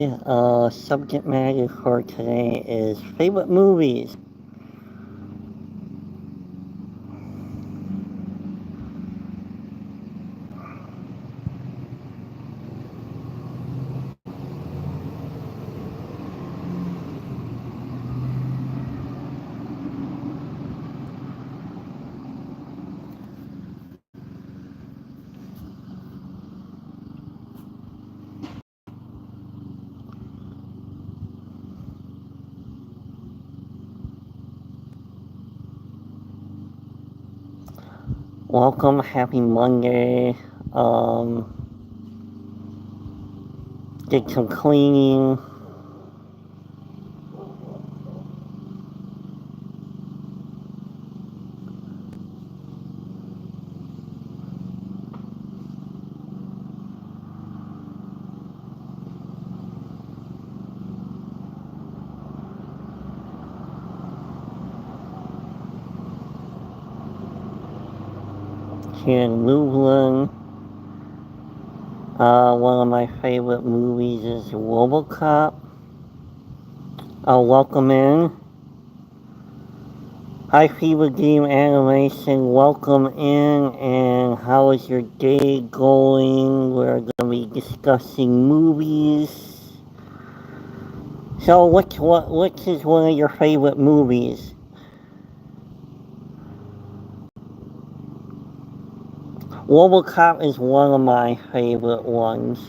Subject matter for today is favorite movies. Welcome, happy Monday. Did some cleaning. Here in Lublin. One of my favorite movies is RoboCop. Welcome in. Hi, Fever Dream Animation. Welcome in. And how is your day going? We're going to be discussing movies. So, which is one of your favorite movies? RoboCop is one of my favorite ones.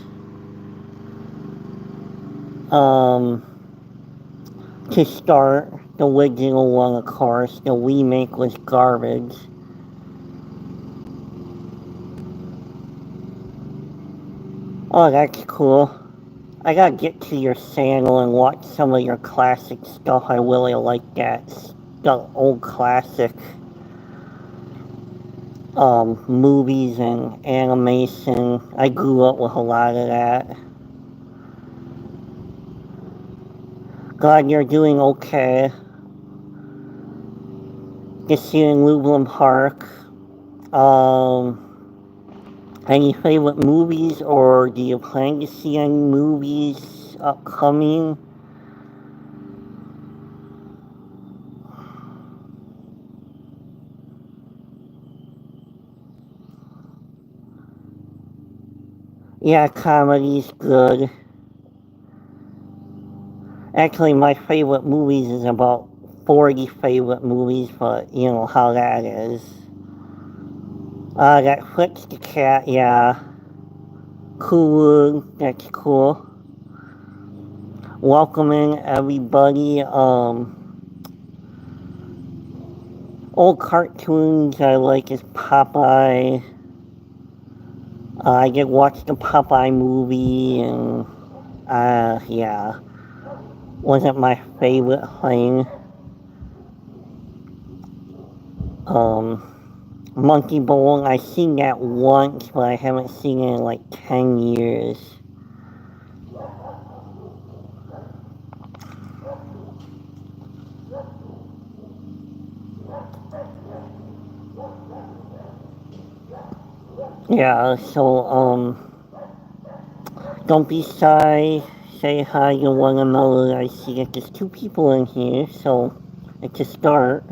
To start, the original one, of course. The remake was garbage. Oh, that's cool. I gotta get to your channel and watch some of your classic stuff. I really like that. The old classic movies and animation. I grew up with a lot of that. Glad you're doing okay. Just here in Lublin Park. Any favorite movies, or do you plan to see any movies upcoming? Yeah, comedy's good. Actually, my favorite movies is about 40 favorite movies, but you know how that is. That Fritz the Cat, yeah. Cool, that's cool. Welcoming everybody. Old cartoons I like is Popeye. I did watch the Popeye movie, and yeah, wasn't my favorite thing. Um, Monkey Bowling, I seen that once, but I haven't seen it in like 10 years. Yeah, so, don't be shy. Say hi to one another. I see that there's two people in here, so it's a start.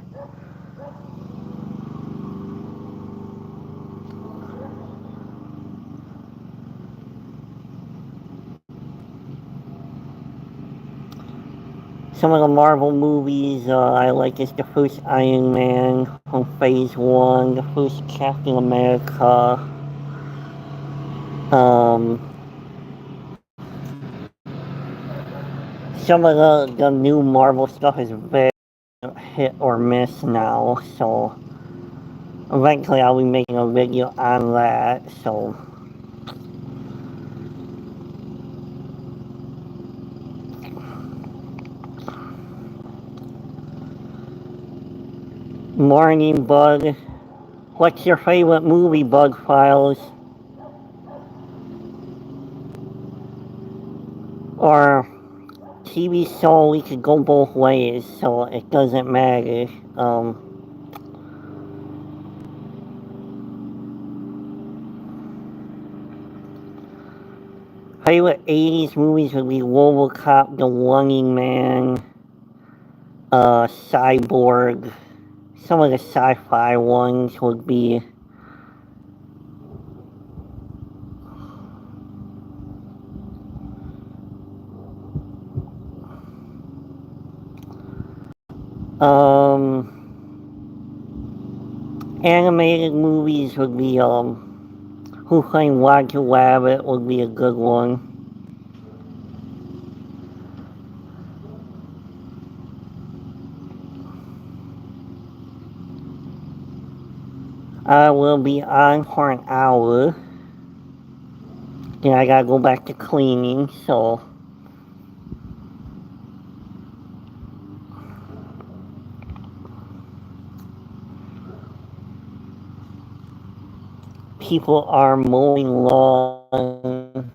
Some of the Marvel movies I like is the first Iron Man from Phase 1, the first Captain America. Um, some of the new Marvel stuff is very hit or miss now, so eventually I'll be making a video on that, so. Morning, Bud. What's your favorite movie, Bug Files? Or TV show, we could go both ways, so it doesn't matter. favorite 80s movies would be RoboCop, The Running Man, Cyborg. Some of the sci-fi ones would be animated movies would be Who Framed Roger Rabbit would be a good one. I will be on for an hour. Then I gotta go back to cleaning, so people are mowing lawn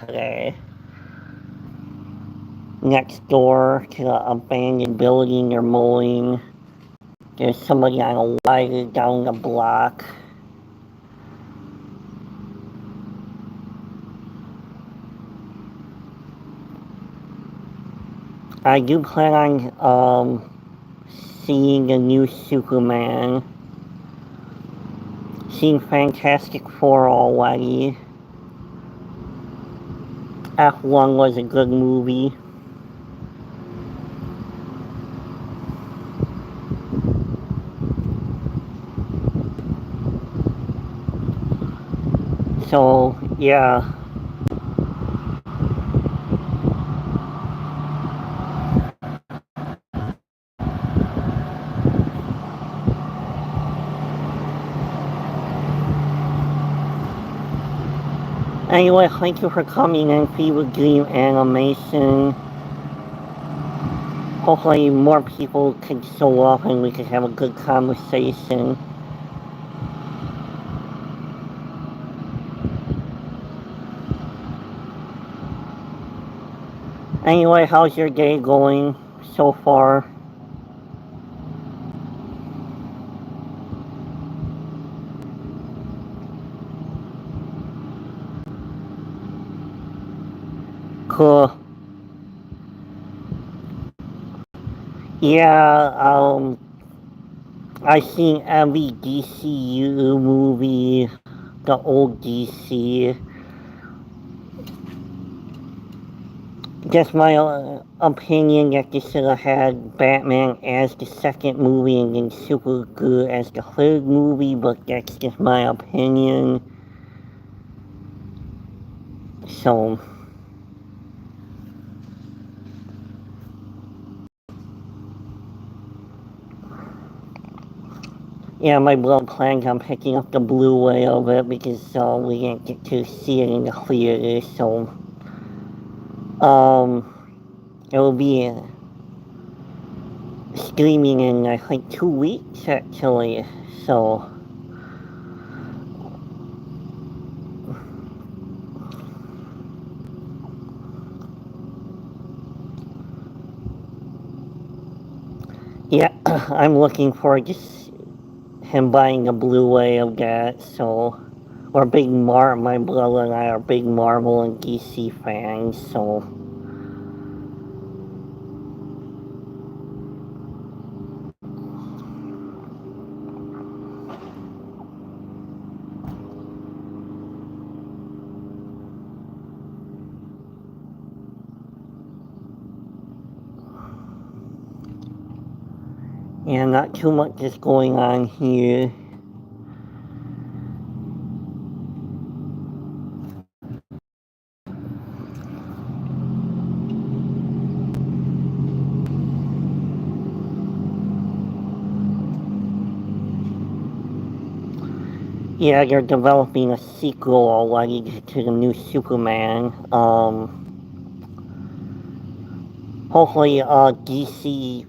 today. Next door to the abandoned building they're mowing. There's somebody on a wire down the block. I do plan on seeing the new Superman. Seen Fantastic Four already. F1 was a good movie. So, yeah. Anyway, thank you for coming in, Fever Dream Animation. Hopefully more people can show up and we can have a good conversation. Anyway, how's your day going so far? Cool. Yeah, I seen every DCU movie, the old DC. Just my opinion that they should have had Batman as the second movie and then Supergirl as the third movie, but that's just my opinion. So, yeah, my brother plans on picking up the Blu-ray of it because we didn't get to see it in the theater, so it will be streaming in I think 2 weeks actually, so yeah, I'm looking forward to him buying a Blu-ray of that, so we're my brother and I are big Marvel and DC fans, so yeah, not too much is going on here. Yeah, they're developing a sequel already to the new Superman. Hopefully, DC,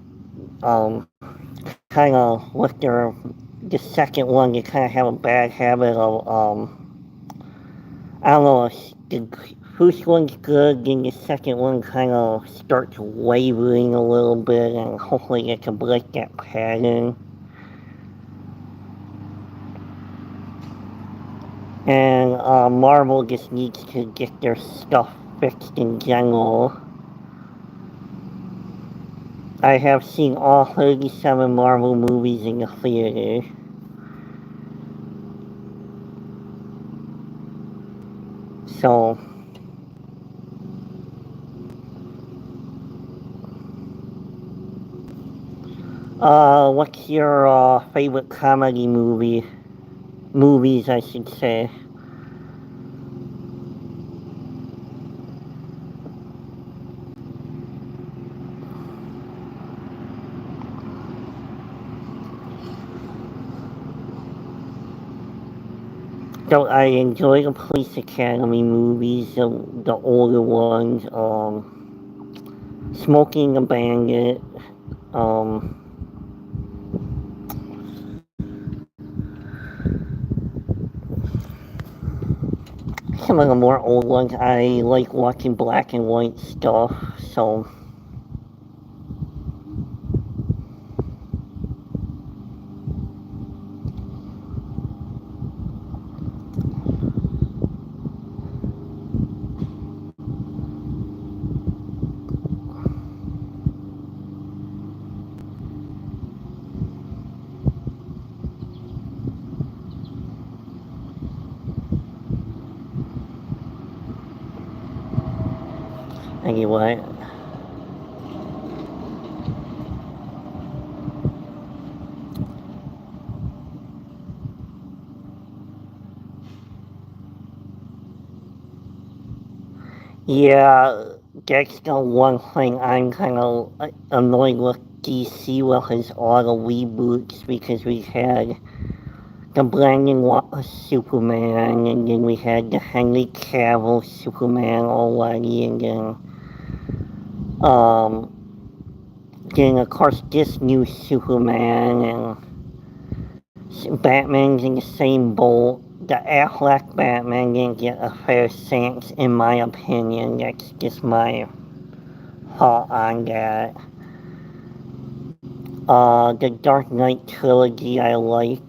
kind of with the second one, they kind of have a bad habit of, I don't know, the first one's good, then the second one kind of starts wavering a little bit, and hopefully they can break that pattern. And Marvel just needs to get their stuff fixed in general. I have seen all 37 Marvel movies in the theater. So, what's your favorite comedy movie? Movies, I should say. So I enjoy the Police Academy movies, the older ones. Smoking a Bandit. Um, some of the more old ones. I like watching black and white stuff. So anyway. Yeah, that's the one thing I'm kind of annoyed with DC with his all the reboots because we had the Brandon Wallace Superman and then we had the Henry Cavill Superman already and um then of course this new Superman and Batman's in the same boat. The Affleck Batman didn't get a fair chance in my opinion. That's just my thought on that. The Dark Knight trilogy I liked.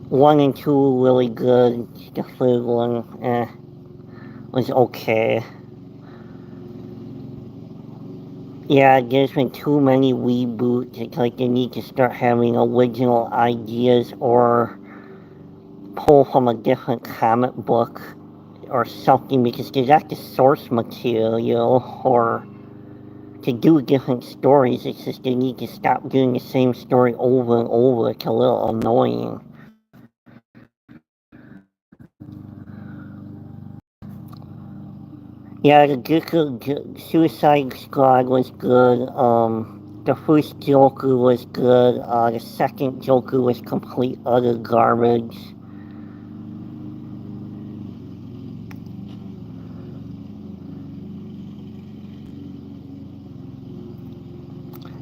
1 and 2 really good. The third one, was okay. Yeah, there's been too many reboots. It's like they need to start having original ideas or pull from a different comic book or something because they got the source material or to do different stories. It's just they need to stop doing the same story over and over. It's a little annoying. Yeah, Suicide Squad was good. The first Joker was good. The second Joker was complete utter garbage.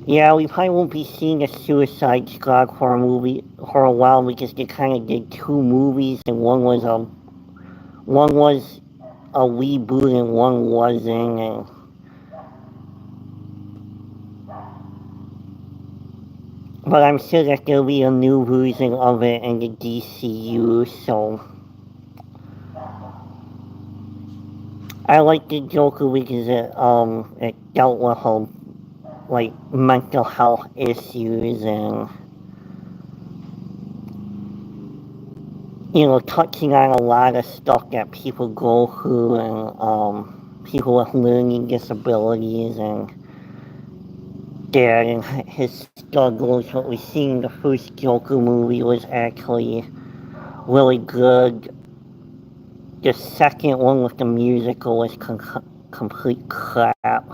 Yeah, we probably won't be seeing a Suicide Squad for a while because they kind of did two movies and one was a reboot and one wasn't. And but I'm sure that there'll be a new version of it in the DCU. So I like the Joker because it dealt with like mental health issues and touching on a lot of stuff that people go through and people with learning disabilities and that and his struggles. What we seen in the first Joker movie was actually really good. The second one with the musical was complete crap.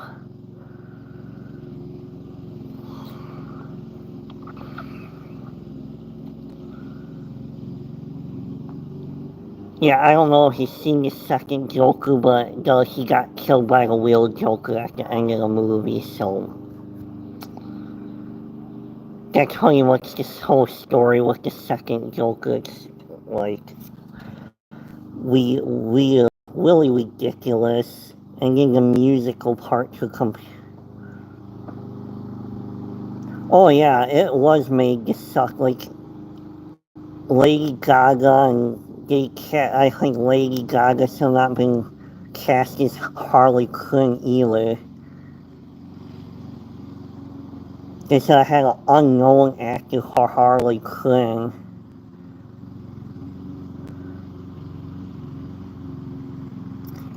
Yeah, I don't know if you've seen the second Joker, but he got killed by the real Joker at the end of the movie, so that's pretty much this whole story with the second Joker. It's like really ridiculous, and then the musical part to Oh yeah, it was made to suck. Like Lady Gaga and I think Lady Gaga still not been cast as Harley Quinn either. They said I had an unknown actor for Harley Quinn.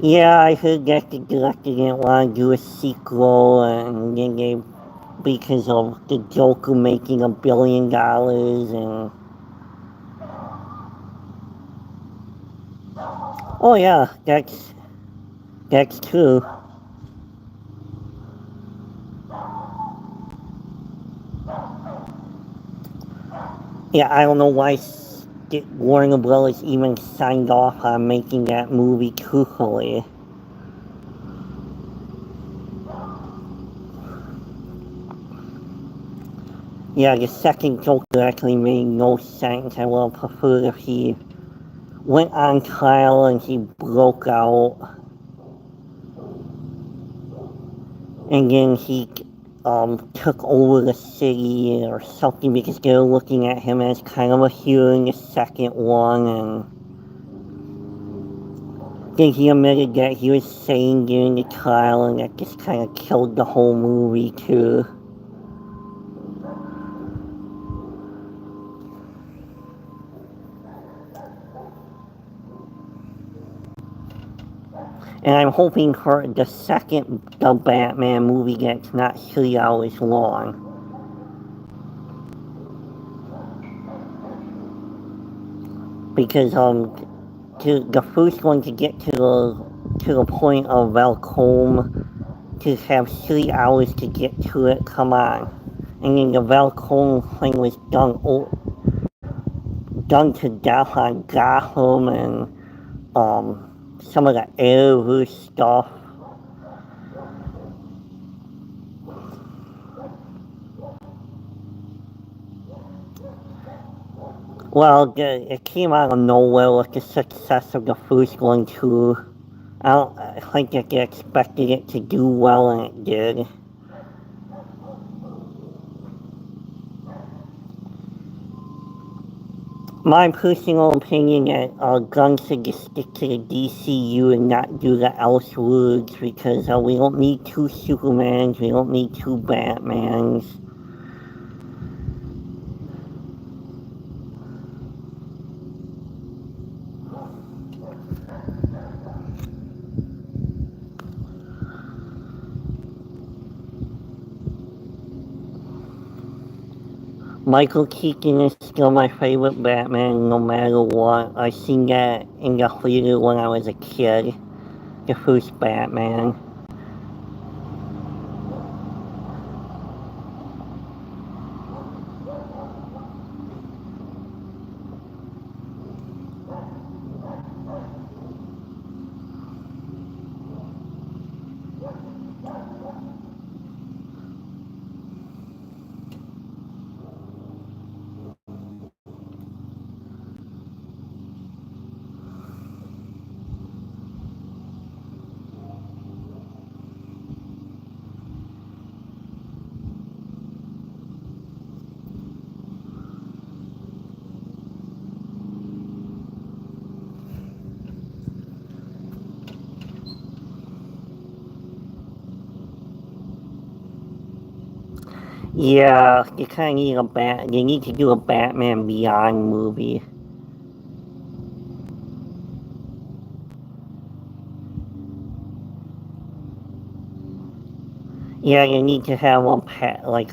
Yeah, I heard that the director didn't want to do a sequel, and then they, because of the Joker making $1 billion, and oh yeah, that's true. Yeah, I don't know why Warner Brothers even signed off on making that movie truthfully. Yeah, the second Joker actually made no sense. I would have preferred if he went on trial and he broke out, and then he took over the city or something, because they were looking at him as kind of a hero in the second one, and then he admitted that he was sane during the trial, and that just kind of killed the whole movie too. And I'm hoping for the Batman movie that's not 3 hours long. Because the first one to get to the point of Valcome, to have 3 hours to get to it, come on. And then the Valcome thing was done to death on Gotham, and some of the Arrowverse stuff. Well, it came out of nowhere with the success of the first one too. I don't think that they expected it to do well, and it did. My personal opinion that Gunn should just stick to the DCU and not do the Elseworlds, because we don't need 2 Supermans, we don't need 2 Batmans. Michael Keaton is still my favorite Batman, no matter what. I seen that in the theater when I was a kid, the first Batman. Yeah, you kinda need they need to do a Batman Beyond movie. Yeah, you need to have a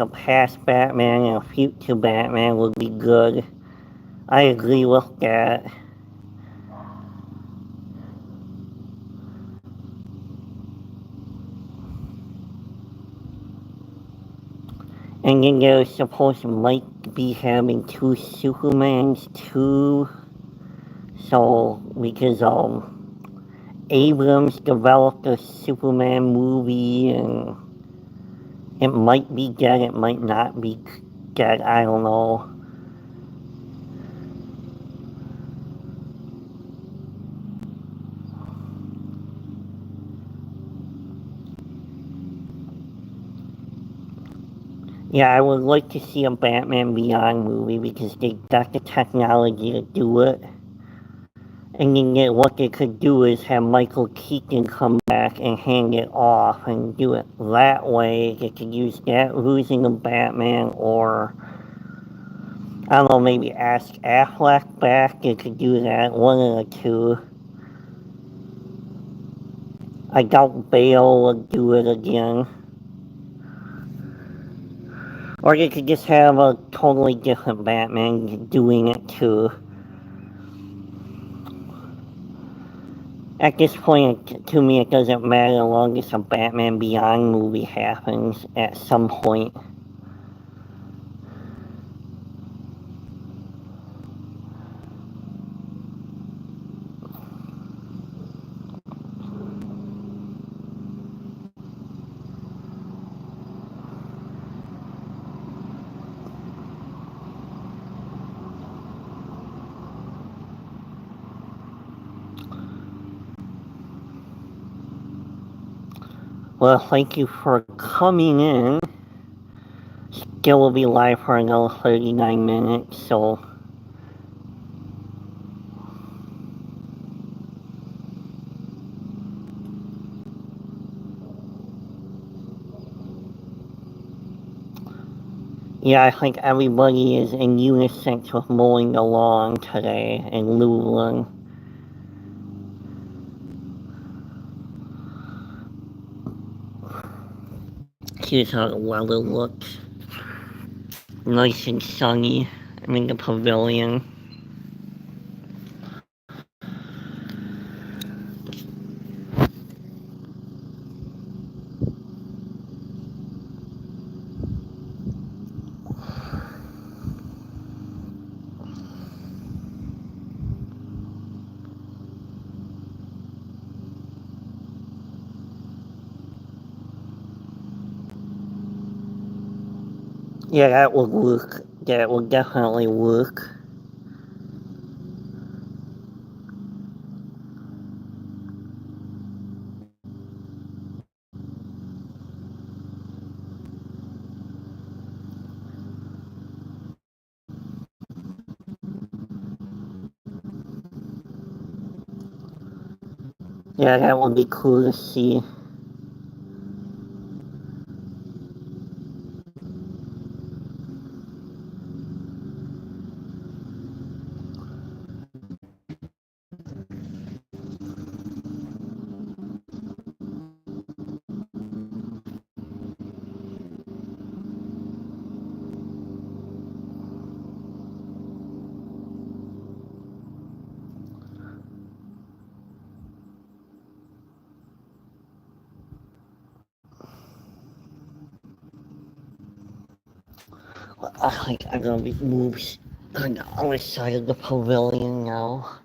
past Batman and a future Batman would be good. I agree with that. And then they're supposed to might be having 2 Supermans too. So, because Abrams developed a Superman movie, and it might be dead, it might not be dead, I don't know. Yeah, I would like to see a Batman Beyond movie, because they got the technology to do it. And then what they could do is have Michael Keaton come back and hand it off and do it that way. They could use that losing of Batman, or I don't know, maybe ask Affleck back. They could do that, one of the two. I doubt Bale will do it again. Or they could just have a totally different Batman doing it too. At this point, to me, it doesn't matter as long as a Batman Beyond movie happens at some point. Well, thank you for coming in. Still will be live for another 39 minutes, so... Yeah, I think everybody is in unison with mowing the lawn today in Lublin. Here's how the weather looks. Nice and sunny. I'm in the pavilion. Yeah, that would work. That would definitely work. Yeah, that would be cool to see. I think I'm gonna be moved on the other side of the pavilion now.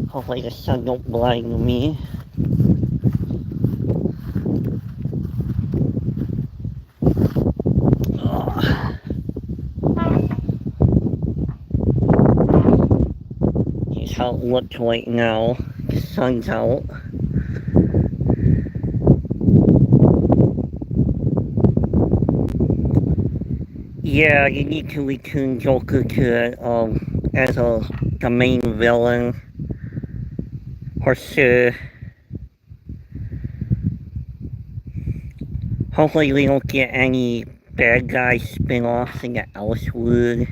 Hopefully the sun don't blind me. Here's how it looks right now. The sun's out. Yeah, you need to return Joker to as the main villain, for sure. Hopefully we don't get any bad guy spin-offs in the Elsewood.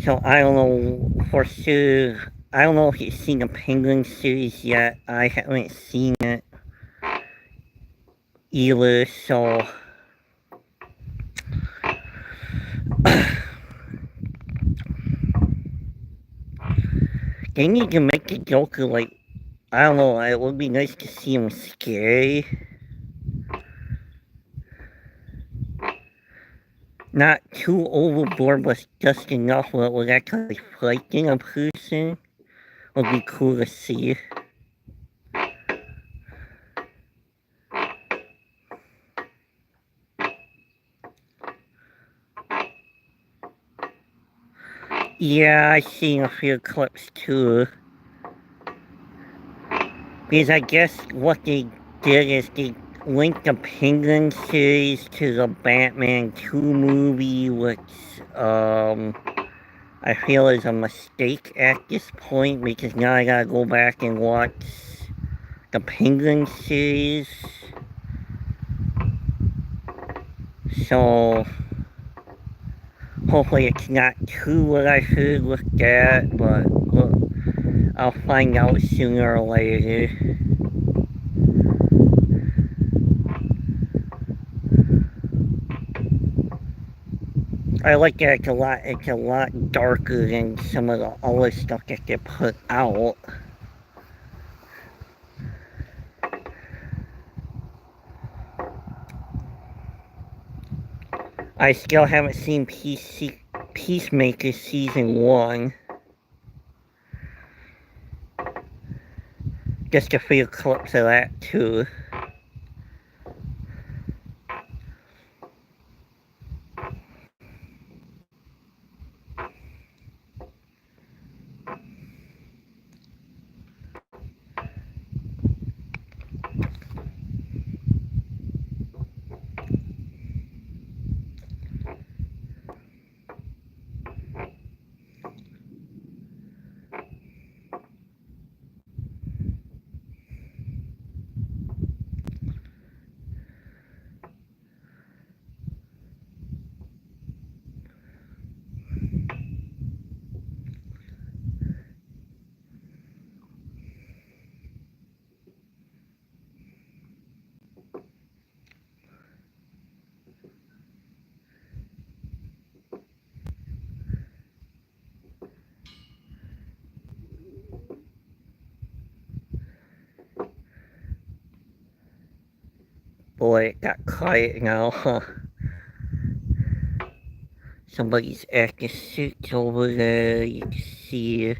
So I don't know for sure. I don't know if you've seen the Penguin series yet. I haven't seen it either, so... They need to make the Joker, like, I don't know, it would be nice to see him scary. Not too overboard, but just enough where it was actually frightening a person. Would be cool to see. Yeah, I seen a few clips too. Because I guess what they did is they linked the Penguin series to the Batman 2 movie, which, I feel is a mistake at this point, because now I gotta go back and watch the Penguin series. So, hopefully it's not too what I heard with that, but look, I'll find out sooner or later. I like that it's a lot darker than some of the other stuff that they put out. I still haven't seen Peacemaker Season 1. Just a few clips of that too. Boy, it got quiet now, huh? Somebody's active suit over there, you can see.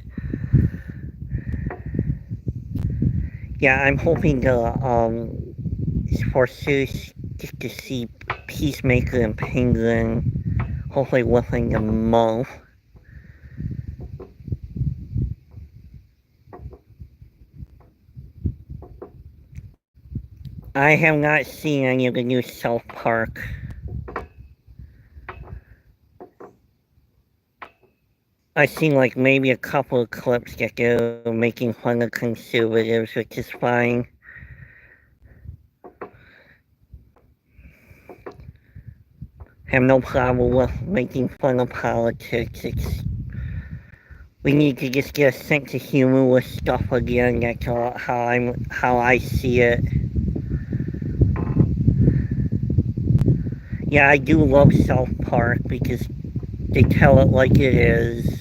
Yeah, I'm hoping for serious just to see Peacemaker and Penguin, hopefully within a month. I have not seen any of the new South Park. I've seen like maybe a couple of clips that they're making fun of conservatives, which is fine. Have no problem with making fun of politics. We need to just get a sense of humor with stuff again. That's all, how I see it. Yeah, I do love South Park because they tell it like it is.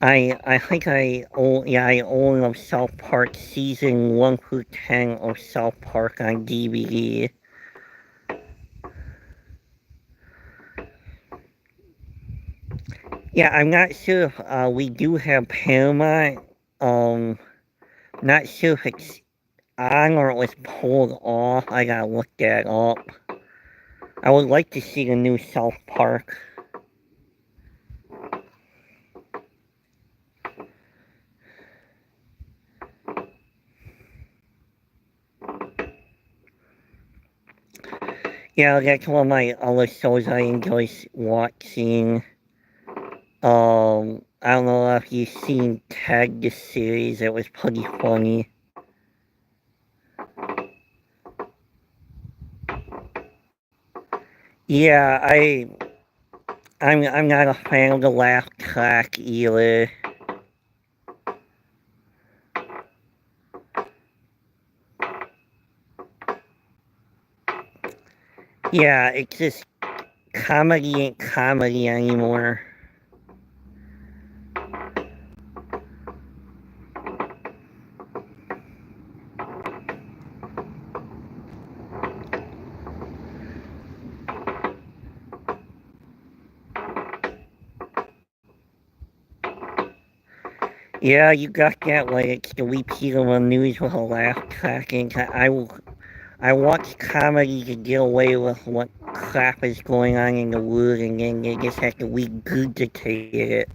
I think I own South Park season 1 through 10 of South Park on DVD. Yeah, I'm not sure if we do have Paramount. Not sure if it's on or it was pulled off. I gotta look that up. I would like to see the new South Park. Yeah, that's one of my other shows I enjoy watching. I don't know if you've seen Tag the series. It was pretty funny. Yeah, I'm not a fan of the laugh track either. Yeah, it's just comedy ain't comedy anymore. Yeah, you got that right. It's the repeat of the news with a laugh track. And I watch comedy to get away with what crap is going on in the world, and then they just have to regurgitate it.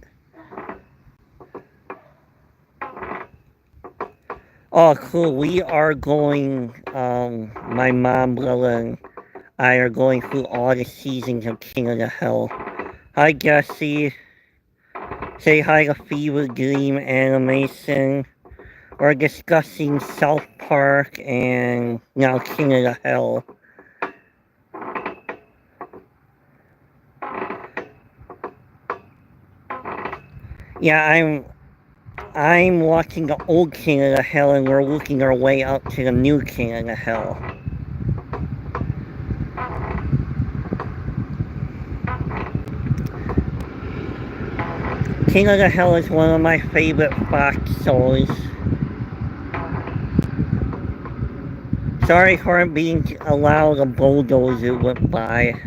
Oh, cool. We are going, my mom, brother, and I are going through all the seasons of King of the Hill. Hi, Jesse. Say hi to Fever Dream Animation. We're discussing South Park and now King of the Hill. Yeah, I'm watching the old King of the Hill, and we're working our way up to the new King of the Hill. King of the Hill is one of my favorite Fox shows. Sorry for being allowed a bulldozer went by.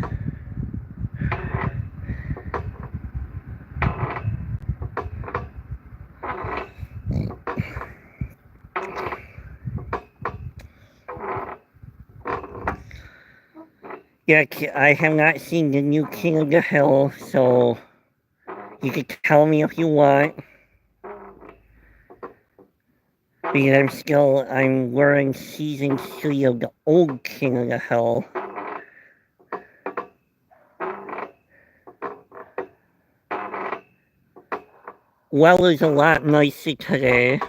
Yeah, I have not seen the new King of the Hill, so you can tell me if you want. Because I'm wearing season 3 of the old King of the Hill. Weather's a lot nicer today.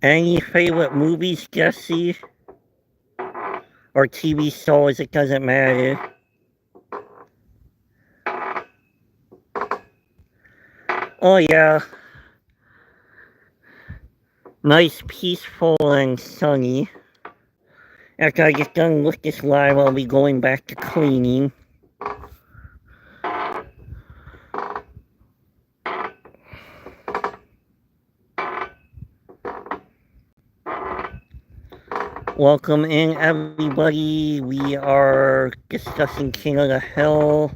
Any favorite movies, Jesse? Or TV shows, it doesn't matter. Oh yeah, nice, peaceful, and sunny. After I get done with this live, I'll be going back to cleaning. Welcome in, everybody. We are discussing King of the Hill,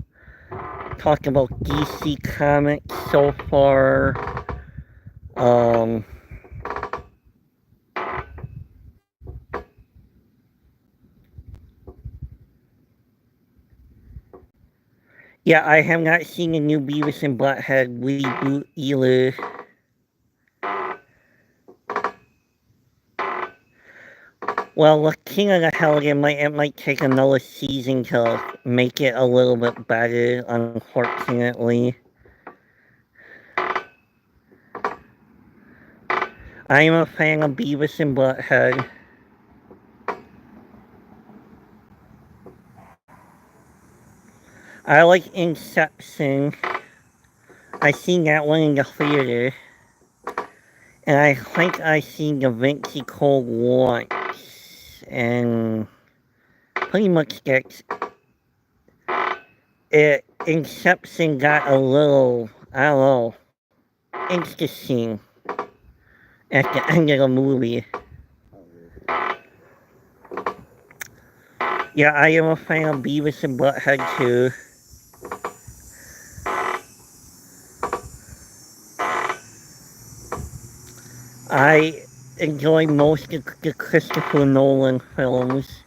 talking about DC Comics so far. Yeah, I have not seen the new Beavis and Butthead reboot either. Well, with King of the Hill, it might take another season to make it a little bit better, unfortunately. I am a fan of Beavis and Butthead. I like Inception. I seen that one in the theater. And I think I seen Da Vinci Code once. And pretty much that's it. Inception got a little, I don't know, interesting at the end of the movie. Yeah, I am a fan of Beavis and Butthead too. I enjoy most of the Christopher Nolan films.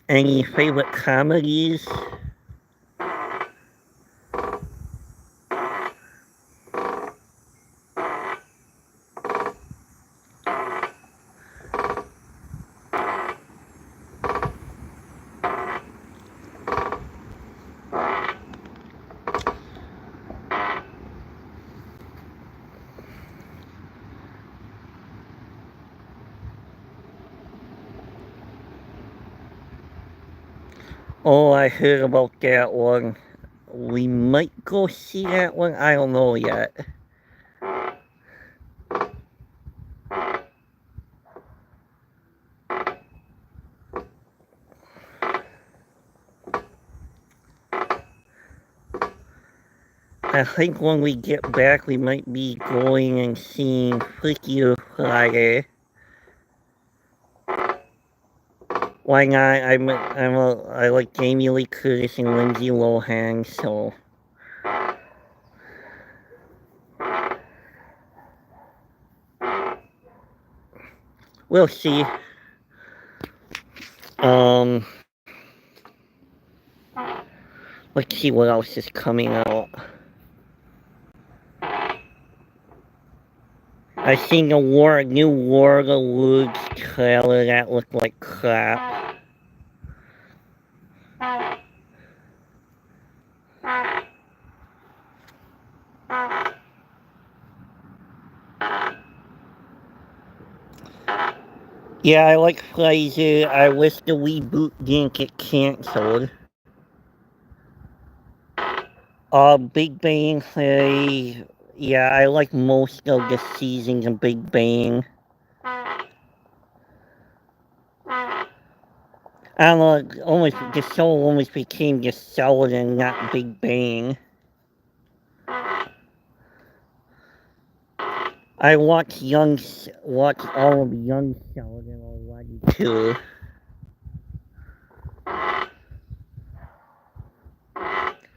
Any favorite comedies? Oh, I heard about that one. We might go see that one. I don't know yet. I think when we get back, we might be going and seeing Freaky Friday. Why not? I like Jamie Lee Curtis and Lindsay Lohan, so we'll see. Let's see what else is coming out. I seen the new War of the Worlds trailer that looked like crap. Yeah, I like Fraser. I wish the reboot didn't get cancelled. Big Bang Theory. Yeah, I like most of the seasons of Big Bang. I don't know, the show almost became just Sheldon, not Big Bang. I watched all of Young Sheldon already too.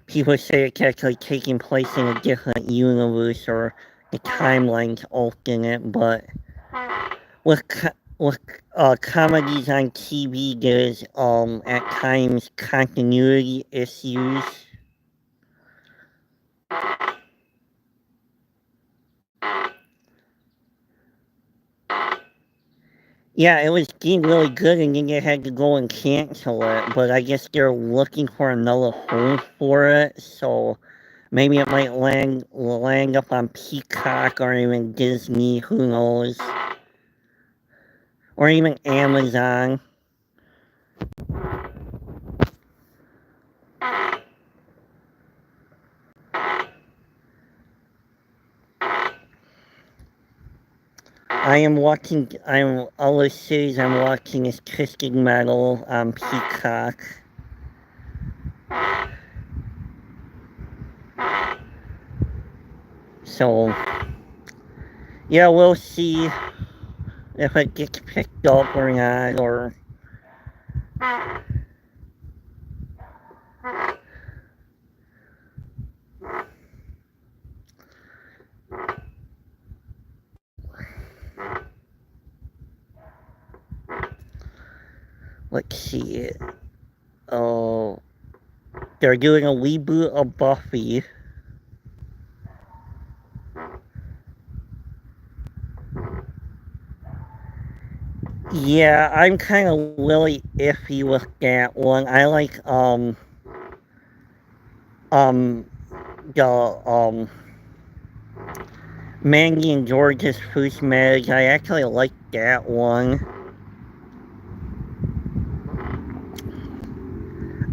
People say it's actually taking place in a different universe or the timeline's alternate, but with comedies on TV, there's at times continuity issues. Yeah, it was getting really good, and then they had to go and cancel it. But I guess they're looking for another home for it, so maybe it might land up on Peacock or even Disney. Who knows? Or even Amazon. Other series I'm watching is Twisted Metal on Peacock. So, yeah, we'll see if it gets picked up or not, or... Let's see. Oh, they're doing a reboot of Buffy. Yeah, I'm kind of really iffy with that one. I like, Mandy and George's first marriage. I actually like that one.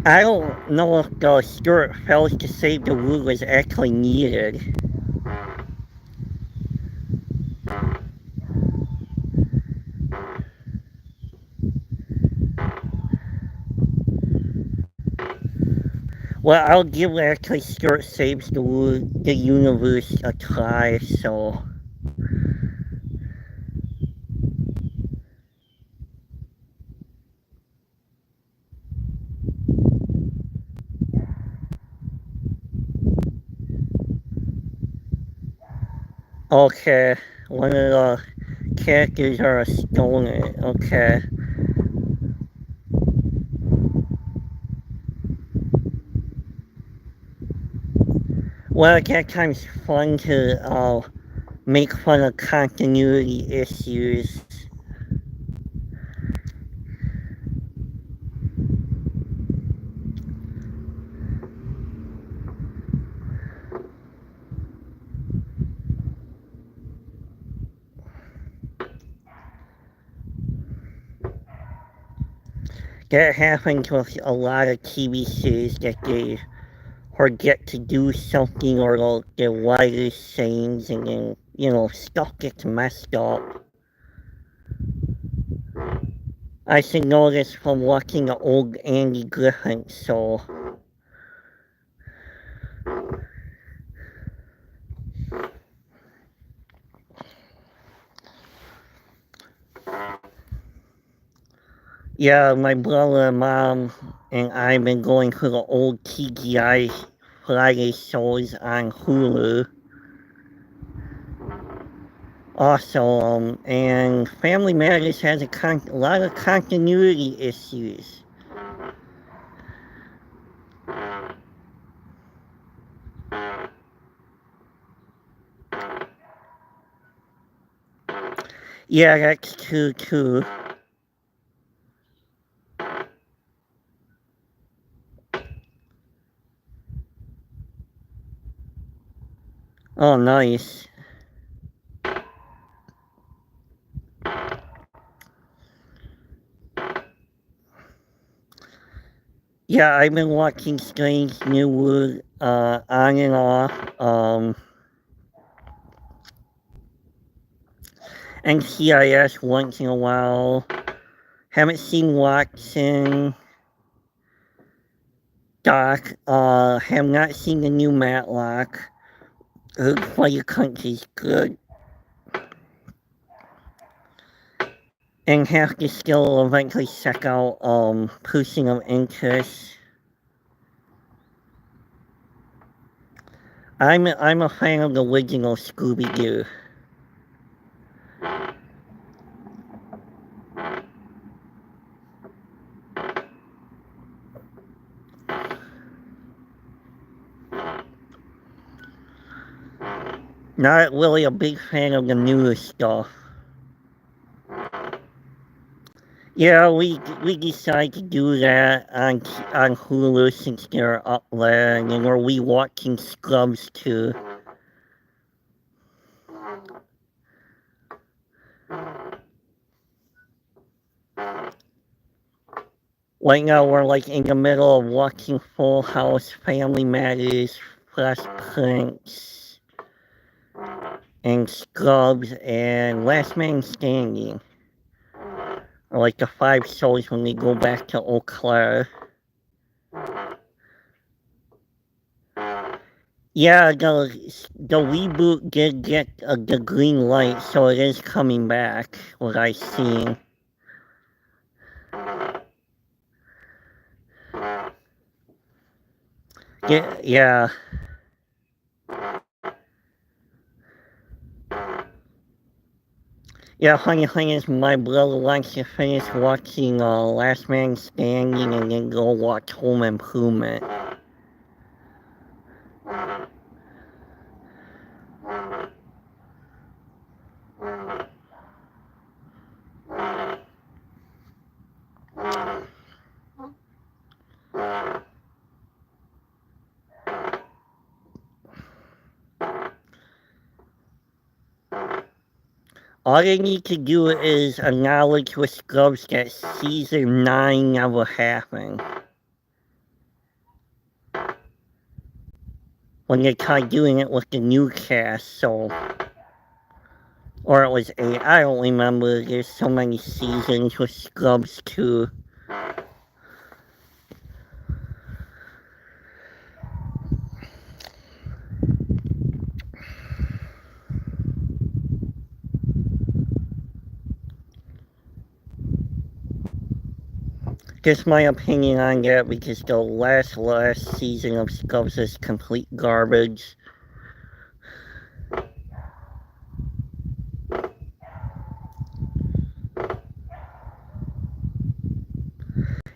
I don't know if the Stuart fails to save the world was actually needed. Well, I'll give actually Stuart Saves the World, the Universe a try, so... Okay, one of the characters are a stoner, okay. Well, at that time it's fun to, make fun of continuity issues. That happens with a lot of TV series that they forget to do something or the writers saying and then, stuff gets messed up. I should know this from watching the old Andy Griffin, so... Yeah, my brother and mom and I've been going to the old TGI Friday shows on Hulu. Also, and Family Matters has a lot of continuity issues. Yeah, that's true too. Oh, nice. Yeah, I've been watching Strange New World on and off. NCIS once in a while. Haven't seen Watson. Doc. Have not seen the new Matlock. Heard Fire Country's good. And have to still eventually check out Person of Interest. I'm a fan of the original Scooby-Doo. Not really a big fan of the newer stuff. Yeah, we decided to do that on Hulu since they're up there, and then we're rewatching Scrubs too. Right now we're like in the middle of watching Full House, Family Matters, Fresh Prince, and Scrubs, and Last Man Standing. Or like the 5 shows when we go back to Eau Claire. Yeah, the reboot did get the green light, so it is coming back, what I seen. Yeah. Yeah, honey is my brother wants to finish watching Last Man Standing and then go watch Home Improvement. All they need to do is acknowledge with Scrubs that season 9 never happened. When they tried doing it with the new cast, so... Or it was 8, I don't remember, there's so many seasons with Scrubs too. Just my opinion on that, because the last season of Scrubs is complete garbage.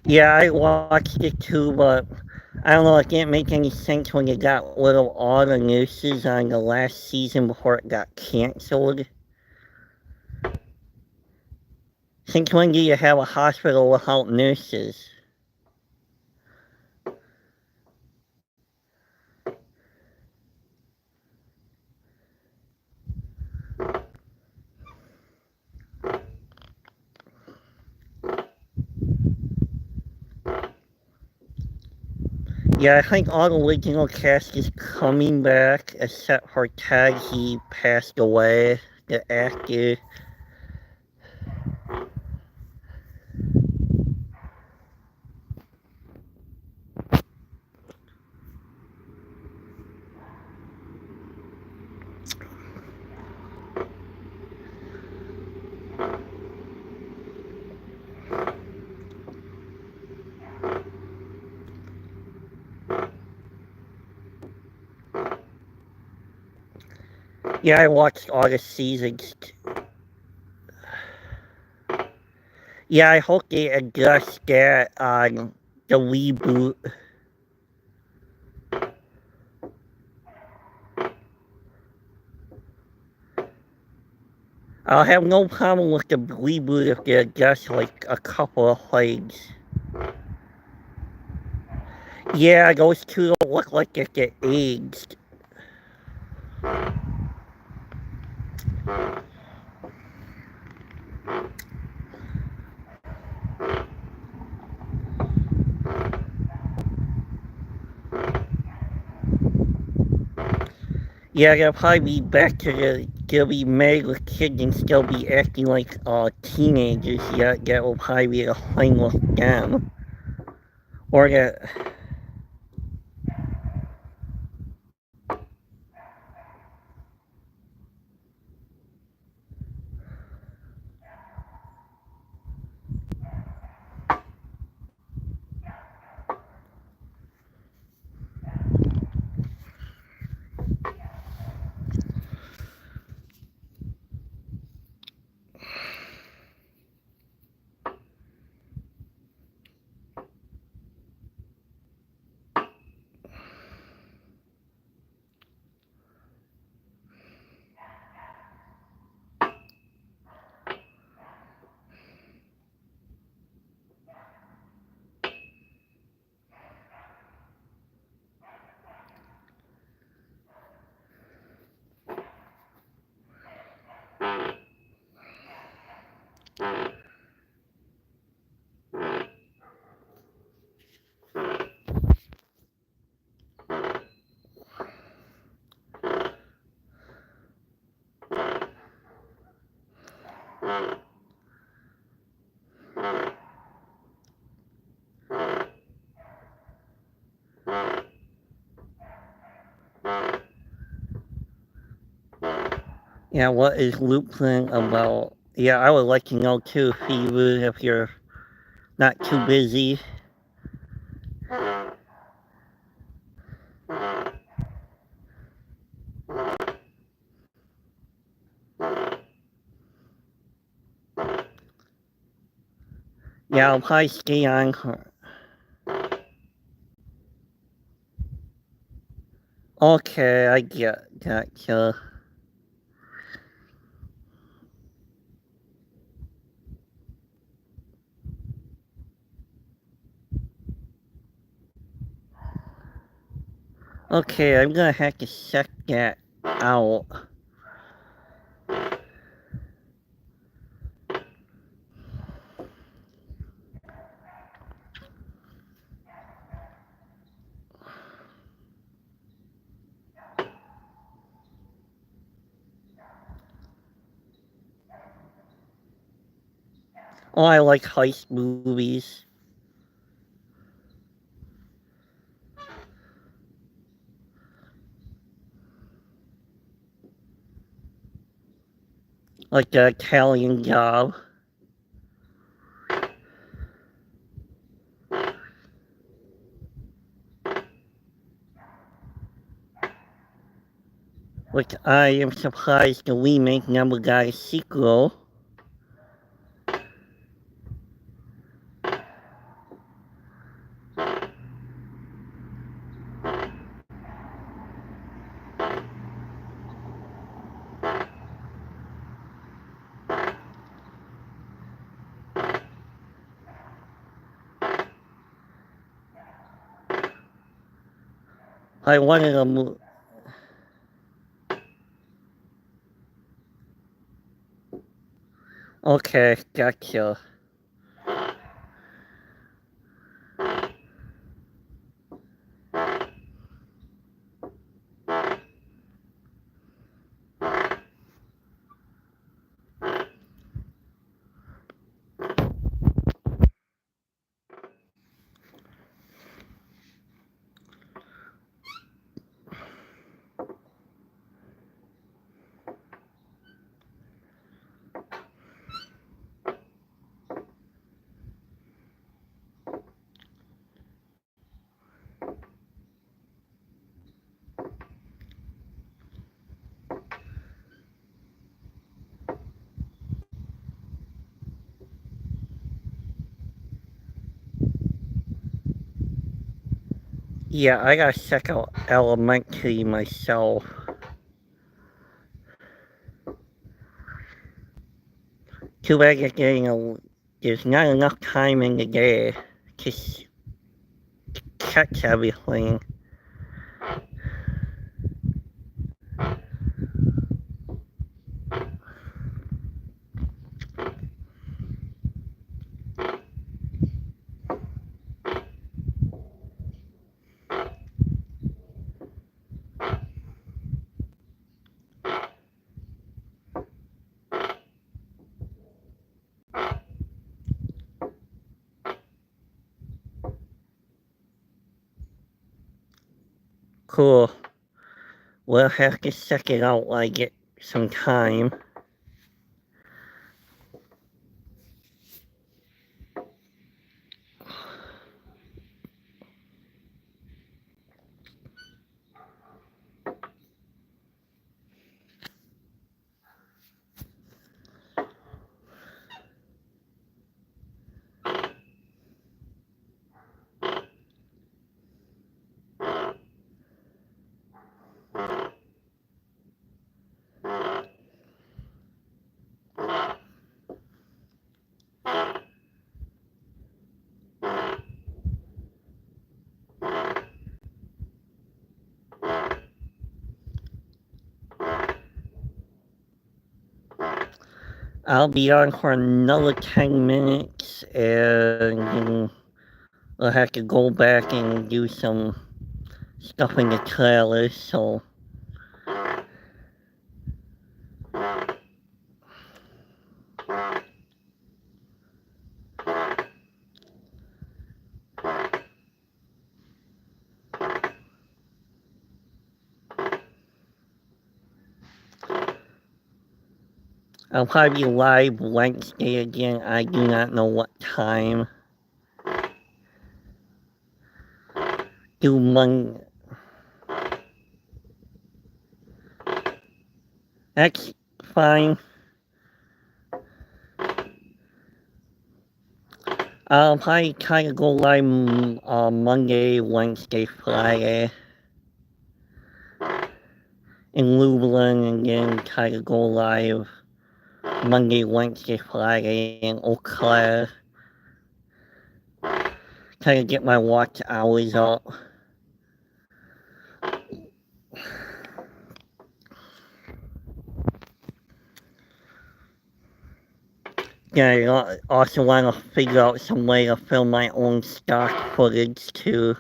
Yeah, I watched it too, but I don't know, it didn't make any sense when you got rid of all the nurses on the last season before it got canceled. Since when do you have a hospital without nurses? Yeah, I think all the original cast is coming back, except for Ted, he passed away, the actor. Yeah, I watched all the seasons. Yeah, I hope they adjust that on the reboot. I'll have no problem with the reboot if they adjust like a couple of things. Yeah, those two don't look like they get aged. Yeah, they'll probably be back to they'll be married with kids and still be acting like teenagers. Yeah, that will probably be the thing with them. Or that. Yeah, what is Luke playing about? Yeah, I would like to know too if you're not too busy. Yeah, I'll probably stay on her. Okay, I get that. Okay, I'm gonna have to check that out. Oh, I like heist movies. Like the Italian Job. Which I am surprised the remake never got a sequel. I wanted a movie. Okay, gotcha. Yeah, I got check out elementary myself. Too bad there's not enough time in the day to catch everything. Cool. We'll have to check it out when I get some time. I'll be on for another 10 minutes and I'll have to go back and do some stuff in the trailer, so I'll probably be live Wednesday again. I do not know what time. Do Monday. That's fine. I'll probably try to go live on Monday, Wednesday, Friday in Lublin, and then try to go live Monday, Wednesday, Friday in Eau Claire. Try to get my watch hours up. Yeah, I also want to figure out some way to film my own stock footage too.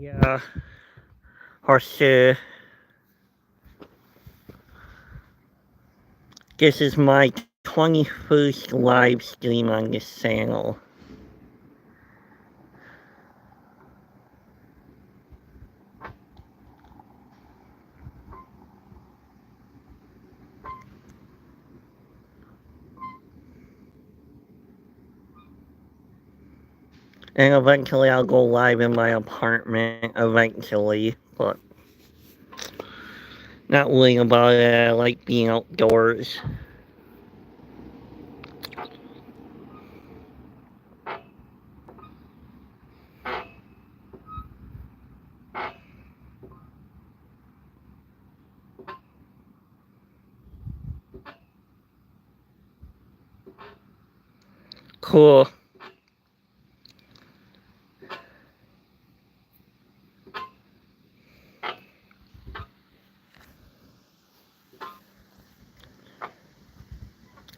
Yeah, for sure. This is my 21st live stream on this channel. And eventually I'll go live in my apartment eventually, but not worrying about it. I like being outdoors. Cool.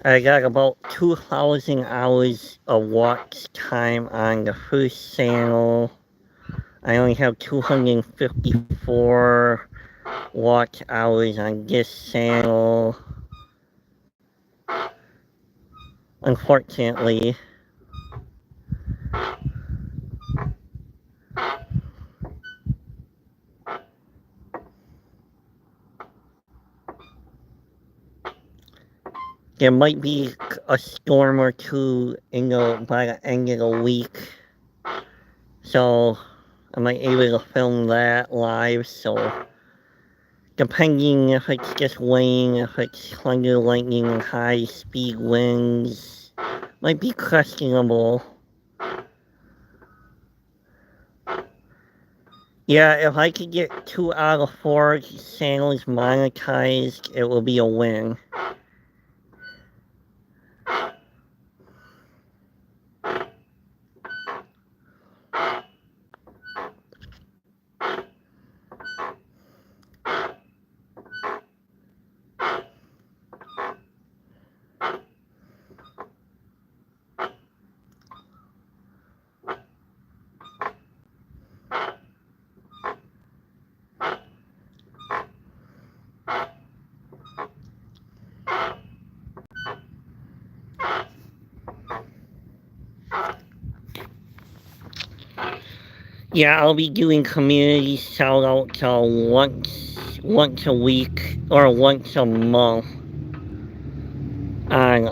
I got about 2,000 hours of watch time on the first channel. I only have 254 watch hours on this channel. Unfortunately. There might be a storm or two by the end of the week. So I might be able to film that live, so depending if it's just rain, if it's thunder, lightning, and high speed winds, might be questionable. Yeah, if I could get 2 out of 4 channels monetized, it will be a win. Yeah, I'll be doing community shoutouts once a week or once a month on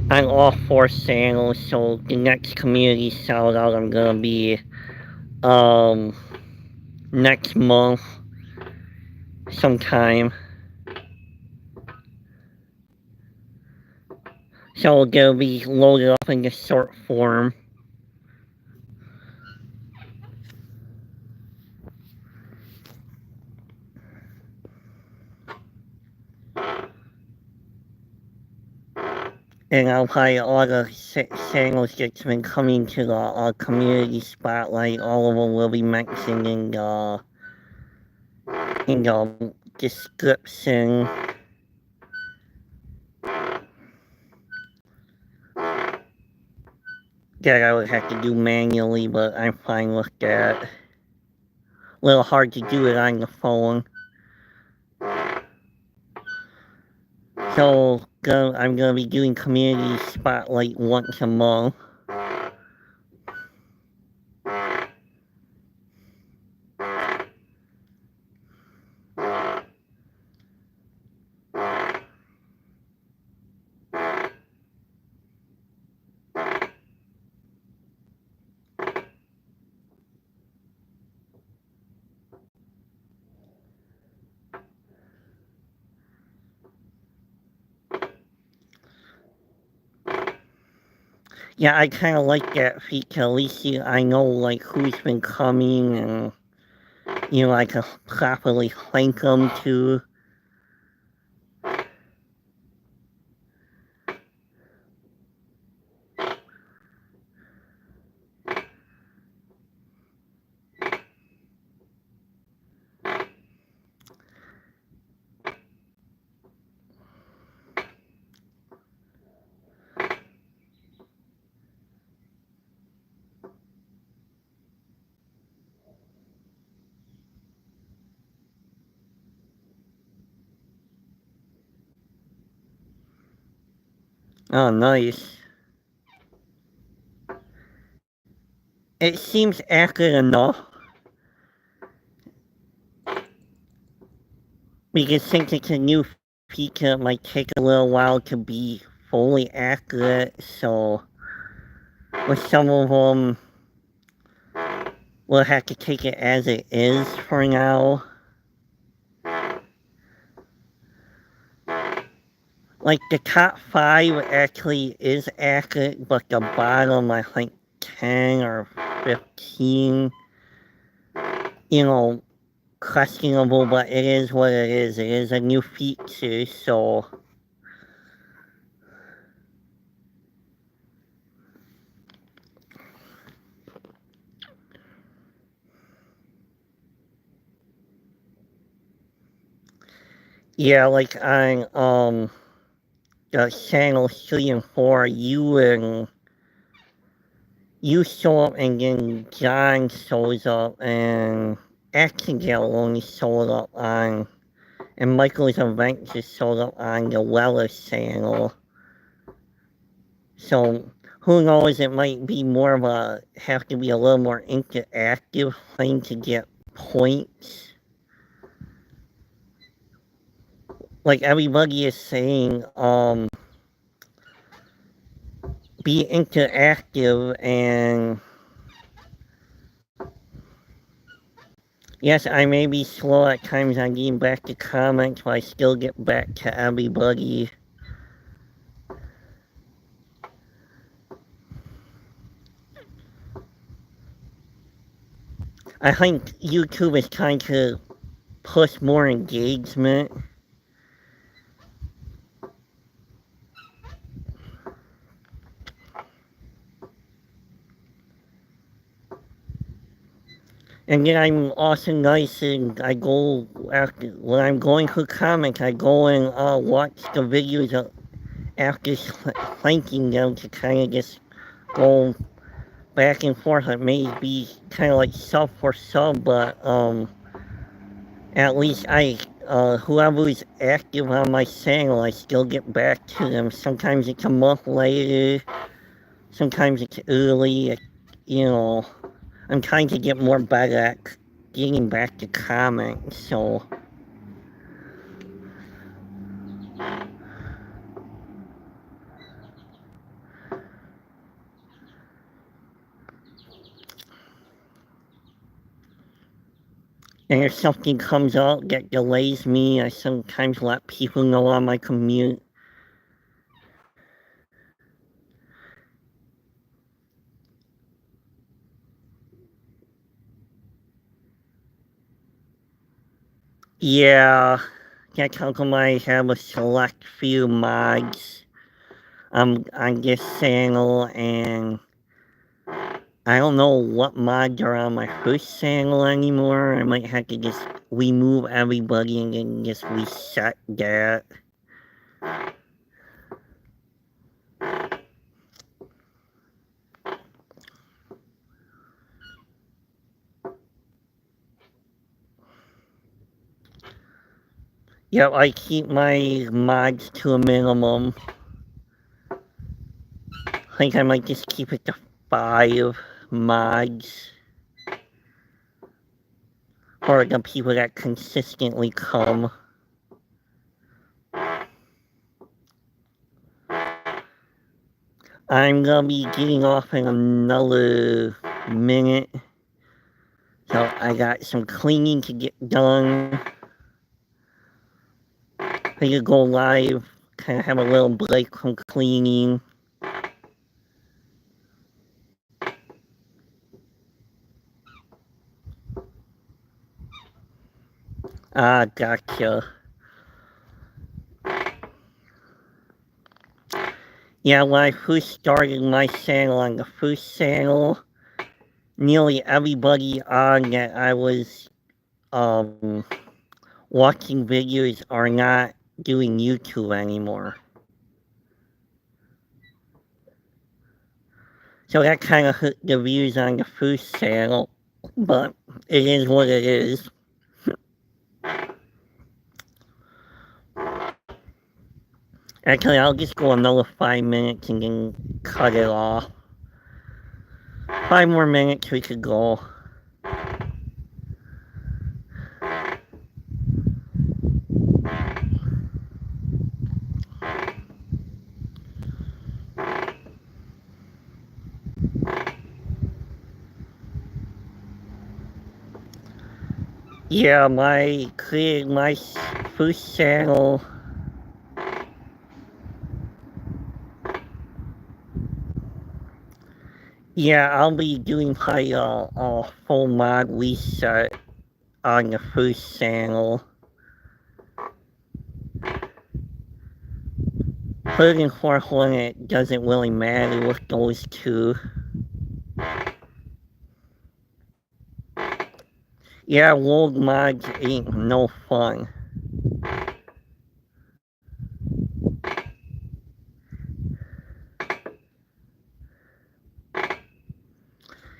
all 4 channels. So the next community shoutout I'm gonna be next month sometime. So they'll be loaded up in the short form. And I'll probably all the channels that's been coming to the community spotlight, all of them will be mentioned in the description. That I would have to do manually, but I'm fine with that. A little hard to do it on the phone. So I'm gonna be doing community spotlight once a month. Yeah, I kind of like that feature. At least I know like who's been coming, and I can properly thank them too. Oh, nice. It seems accurate enough. Because since it's a new feature, it might take a little while to be fully accurate, so with some of them, we'll have to take it as it is for now. Like, the top 5 actually is accurate, but the bottom, I think, 10 or 15, questionable, but it is what it is. It is a new feature, so Yeah, like on channel 3 and 4, you show up and then John shows up and Actingale only showed up on, and Michael's event just showed up on the Weller channel. So who knows, it might be more of have to be a little more interactive thing to get points. Like everybody is saying, be interactive, and yes, I may be slow at times on getting back to comments, but I still get back to everybody. I think YouTube is trying to push more engagement. And then I'm also nice, and I go after, when I'm going through comments, I go and watch the videos after thanking them to kind of just go back and forth. It may be kind of like sub for sub, but at least whoever's active on my channel, I still get back to them. Sometimes it's a month later, sometimes it's early, you know. I'm trying to get more better at getting back to comments, so. And if something comes out that delays me, I sometimes let people know on my commute. Yeah, that's how come I have a select few mods on this channel, and I don't know what mods are on my first channel anymore. I might have to just remove everybody and then just reset that. Yep, I keep my mods to a minimum. I think I might just keep it to 5 mods. For the people that consistently come. I'm gonna be getting off in another minute. So I got some cleaning to get done. I could go live, kind of have a little break from cleaning. Ah, gotcha. Yeah, when I first started my channel on the first channel, nearly everybody on that I was watching videos are not doing YouTube anymore. So that kind of hurt the views on the first channel, but it is what it is. Actually, I'll just go another 5 minutes and then cut it off. 5 more minutes we could go. Yeah, created my first channel. Yeah, I'll be doing probably a full mod reset on the first channel. Third and fourth one, it doesn't really matter with those two. Yeah, world mods ain't no fun.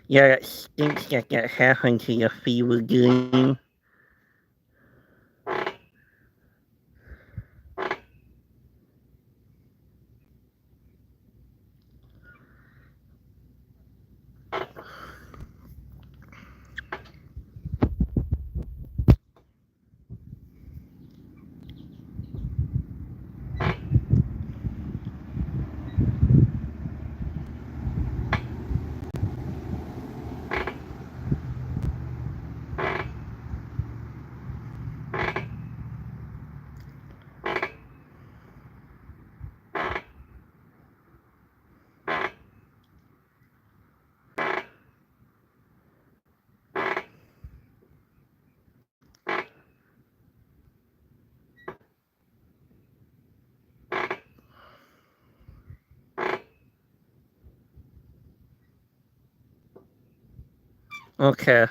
Yeah, it stinks that happened to your fever dream. Okay.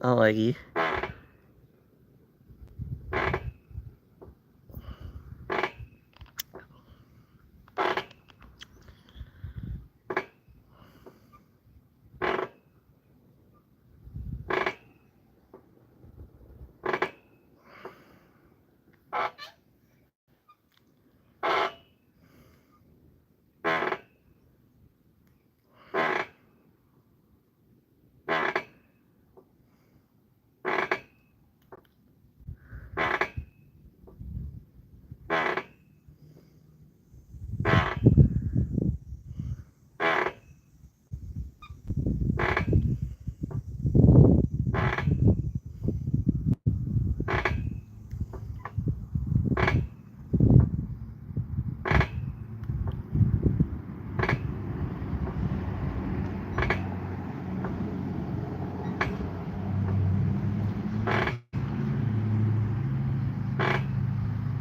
Alrighty.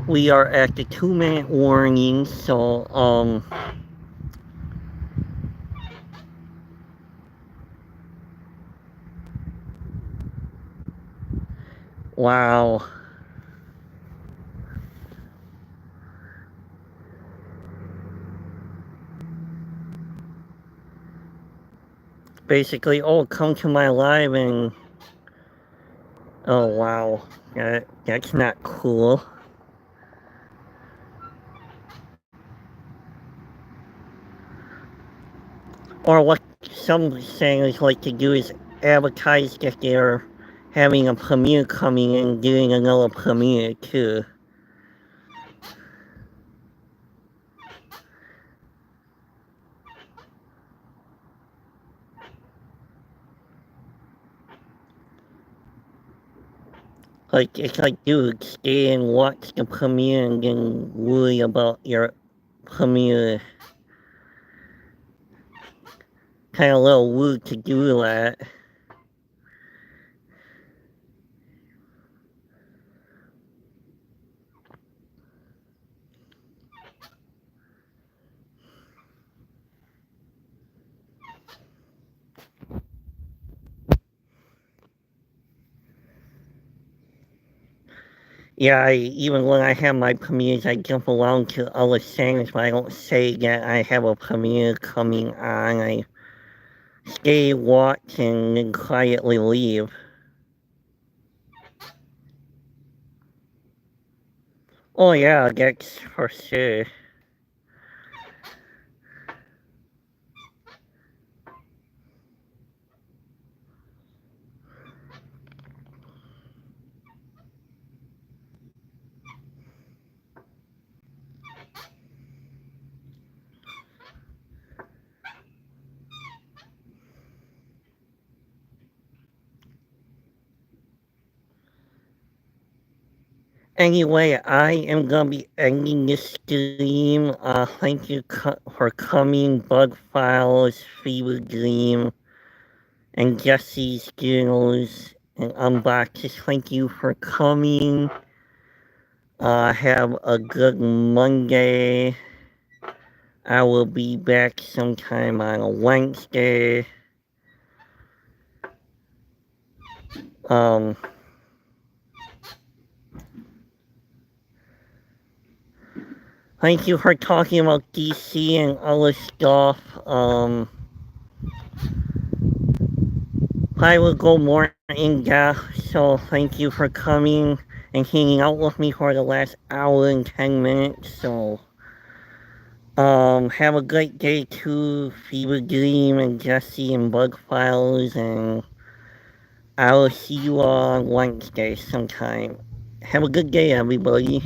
We are at the 2-minute warning, so, wow. Basically, oh, come to my live and, oh, wow. That's not cool. Or what some singers like to do is advertise that they're having a premiere coming and doing another premiere too. Like, it's like, dude, stay and watch the premiere and then worry about your premiere. Kinda a little rude to do that. Yeah, even when I have my premieres, I jump around to other things, but I don't say that I have a premiere coming on. I stay, watch, and then quietly leave. Oh yeah, that's for sure. Anyway, I am gonna be ending this stream. Thank you for coming, Bug Files, Fever Dream, and Jesse's Journals, and Unboxes. Thank you for coming. Have a good Monday. I will be back sometime on a Wednesday. Um, Thank you for talking about DC and other stuff. I will go more in depth, so thank you for coming and hanging out with me for the last hour and 10 minutes. So, have a great day too, Fever Dream and Jesse and Bug Files, and I will see you on Wednesday sometime. Have a good day, everybody.